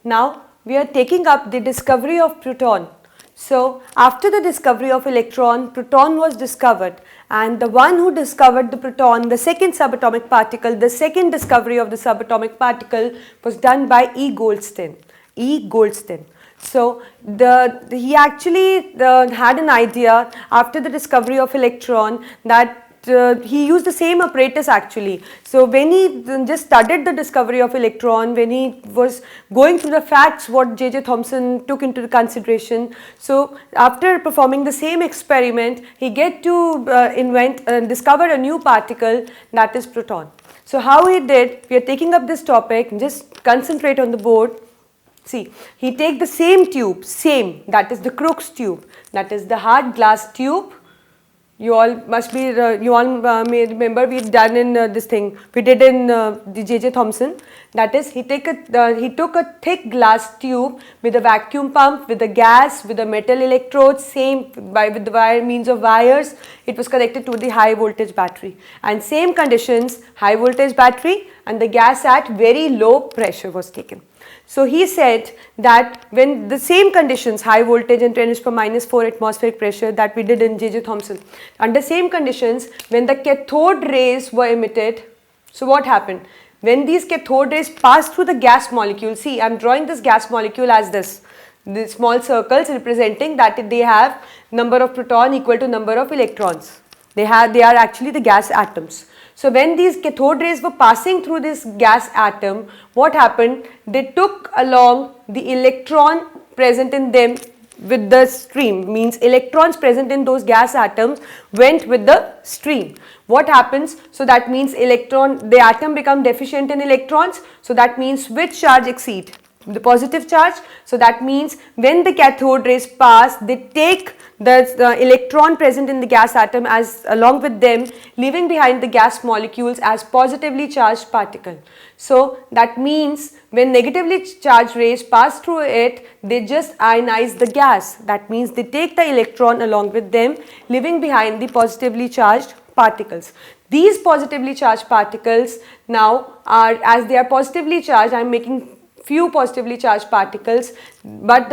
Now we are taking up the discovery of proton. So after the discovery of electron, proton was discovered, and the one who discovered the proton, the second subatomic particle, the second discovery of the subatomic particle was done by E. Goldstein. E. Goldstein. So he actually had an idea after the discovery of electron that he used the same apparatus actually. So when he just studied the discovery of electron, when he was going through the facts what J.J. Thomson took into consideration, so after performing the same experiment, he get to discover a new particle, that is proton. So how he did, we are taking up this topic, just concentrate on the board. See, he take the same tube, that is the Crookes tube, that is the hard glass tube. You all must be, may remember we done in this thing, we did in the J.J. Thomson. That is, he took a thick glass tube with a vacuum pump, with a gas, with a metal electrodes, with the means of wires, it was connected to the high voltage battery. And same conditions, high voltage battery and the gas at very low pressure was taken. So he said that when the same conditions, high voltage and 10⁻⁴ atmospheric pressure that we did in J.J. Thomson, under same conditions, when the cathode rays were emitted, so what happened? When these cathode rays passed through the gas molecule, see, I am drawing this gas molecule as this, the small circles representing that they have number of proton equal to number of electrons. They are actually the gas atoms. So when these cathode rays were passing through this gas atom, what happened? They took along the electron present in them with the stream, means electrons present in those gas atoms went with the stream. What happens? So that means the atom become deficient in electrons, so that means which charge exceed? The positive charge. So that means when the cathode rays pass, they take the electron present in the gas atom along with them, leaving behind the gas molecules as positively charged particle. So that means when negatively charged rays pass through it, they just ionize the gas. That means they take the electron along with them, leaving behind the positively charged particles. These positively charged particles now are, as they are positively charged, I am making few positively charged particles, but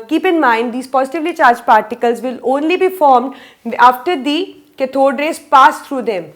keep in mind these positively charged particles will only be formed after the cathode rays pass through them.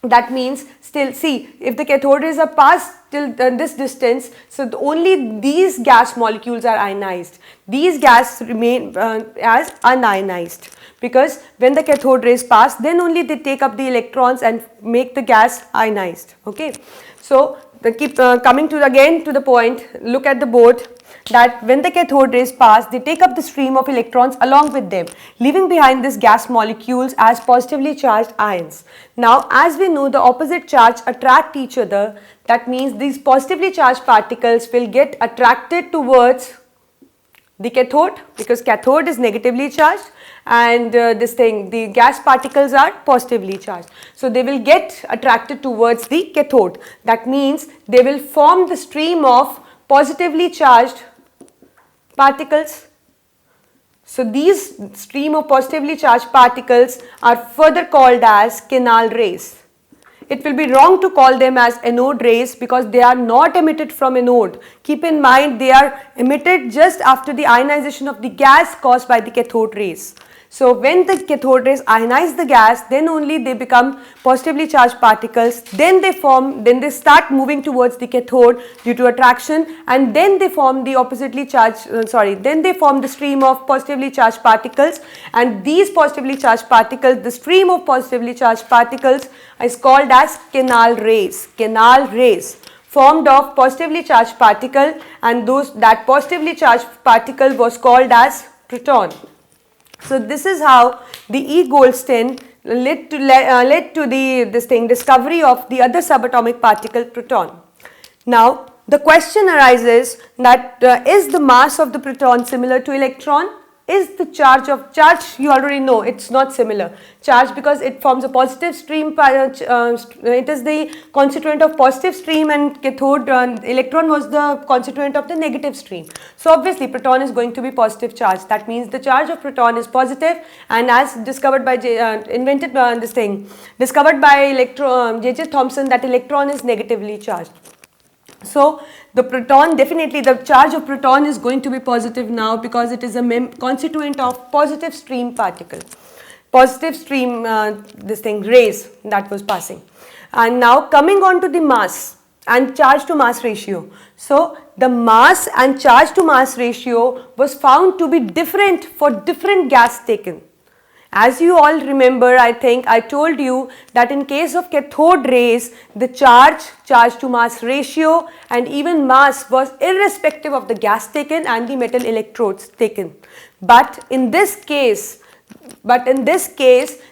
That means, still see, if the cathode rays are passed till this distance, so only these gas molecules are ionized. These gas remain as unionized, because when the cathode rays pass, then only they take up the electrons and make the gas ionized. Okay, so keep coming to again to the point, look at the board, that when the cathode rays pass, they take up the stream of electrons along with them, leaving behind these gas molecules as positively charged ions. Now as we know, the opposite charge attract each other. That means these positively charged particles will get attracted towards the cathode, because cathode is negatively charged and the gas particles are positively charged. So they will get attracted towards the cathode. That means they will form the stream of positively charged particles. So these stream of positively charged particles are further called as canal rays. It will be wrong to call them as anode rays because they are not emitted from anode. Keep in mind, they are emitted just after the ionization of the gas caused by the cathode rays. So when the cathode rays ionize the gas, then only they become positively charged particles, then they start moving towards the cathode due to attraction, and then they form the oppositely charged, then they form the stream of positively charged particles, and these positively charged particles, the stream of positively charged particles is called as canal rays. Canal rays formed of positively charged particle, and that positively charged particle was called as proton. So this is how the E. Goldstein led to the discovery of the other subatomic particle proton. Now the question arises that is the mass of the proton similar to electron? Is the charge you already know it's not similar. Charge, because it forms a positive stream, it is the constituent of positive stream, and cathode electron was the constituent of the negative stream. So obviously proton is going to be positive charge. That means the charge of proton is positive, and as discovered by discovered by J.J. Thomson, that electron is negatively charged. So the proton, definitely the charge of proton is going to be positive now, because it is a constituent of positive stream particle, positive stream rays that was passing. And now coming on to the mass and charge to mass ratio. So the mass and charge to mass ratio was found to be different for different gas taken. As you all remember, I think I told you that in case of cathode rays, the charge to mass ratio and even mass was irrespective of the gas taken and the metal electrodes taken. But in this case,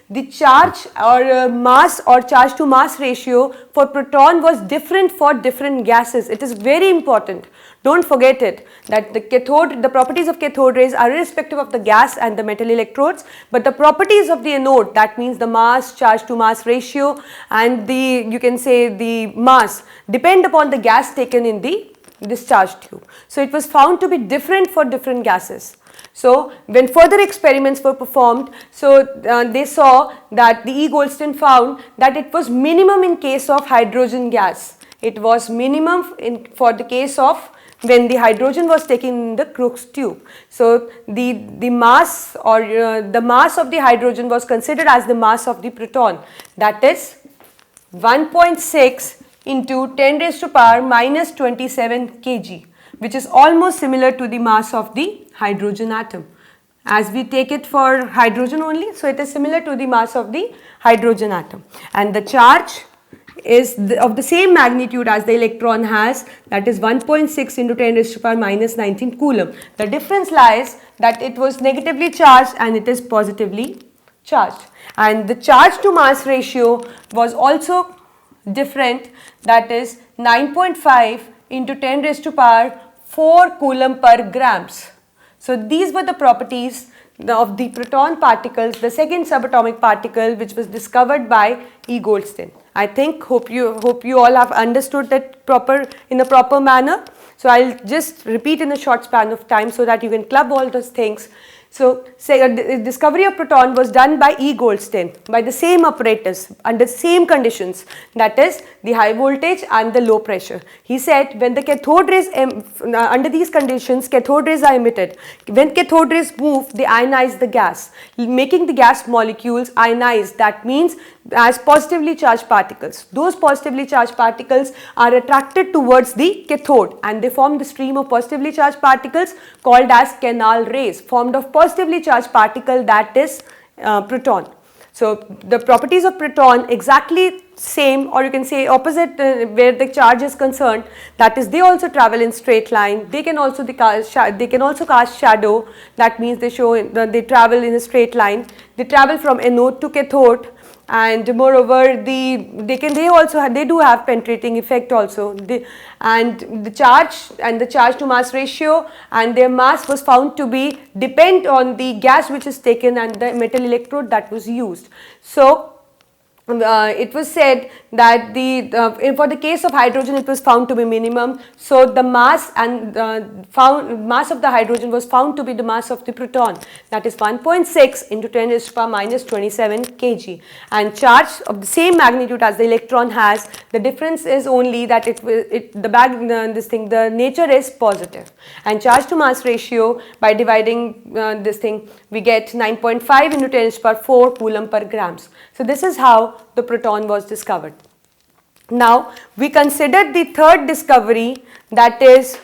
the charge or mass or charge to mass ratio for proton was different for different gases. It is very important. Don't forget it, that the properties of cathode rays are irrespective of the gas and the metal electrodes, but the properties of the anode, that means the mass, charge to mass ratio and the mass, depend upon the gas taken in the discharge tube. So it was found to be different for different gases. So when further experiments were performed, they saw that the E. Goldstein found that it was minimum in case of hydrogen gas. It was minimum for the case of when the hydrogen was taken in the Crookes tube. So the mass or the mass of the hydrogen was considered as the mass of the proton, that is 1.6 into 10 raised to power minus 27 kg, which is almost similar to the mass of the hydrogen atom. As we take it for hydrogen only, so it is similar to the mass of the hydrogen atom. And the charge is of the same magnitude as the electron has, that is 1.6 into 10 raised to power minus 19 coulomb. The difference lies that it was negatively charged and it is positively charged. And the charge to mass ratio was also different, that is 9.5 into 10 raised to power 4 coulomb per grams. So these were the properties of the proton particles, the second subatomic particle, which was discovered by E. Goldstein. I think hope you all have understood that in a proper manner. So I'll just repeat in a short span of time so that you can club all those things. So the discovery of proton was done by E. Goldstein by the same apparatus under same conditions, that is the high voltage and the low pressure. He said when the cathode rays under these conditions cathode rays are emitted. When cathode rays move, they ionize the gas, making the gas molecules ionized. That means as positively charged particles. Those positively charged particles are attracted towards the cathode and they form the stream of positively charged particles called as canal rays, formed of positively charged particle, that is proton. So the properties of proton exactly same, or you can say opposite where the charge is concerned, that is they also travel in straight line. They can also cast shadow, that means they travel in a straight line. They travel from anode to cathode. And moreover, they do have penetrating effect also. And the charge to mass ratio and their mass was found to be depend on the gas which is taken and the metal electrode that was used. So it was said that for the case of hydrogen it was found to be minimum. So the mass and mass of the hydrogen was found to be the mass of the proton, that is 1.6 into 10 raised to power minus 27 kg, and charge of the same magnitude as the electron has. The difference is only that the nature is positive, and charge to mass ratio by dividing we get 9.5 into 10 raised to power 4 coulomb per grams. So this is how the proton was discovered. Now we consider the third discovery, that is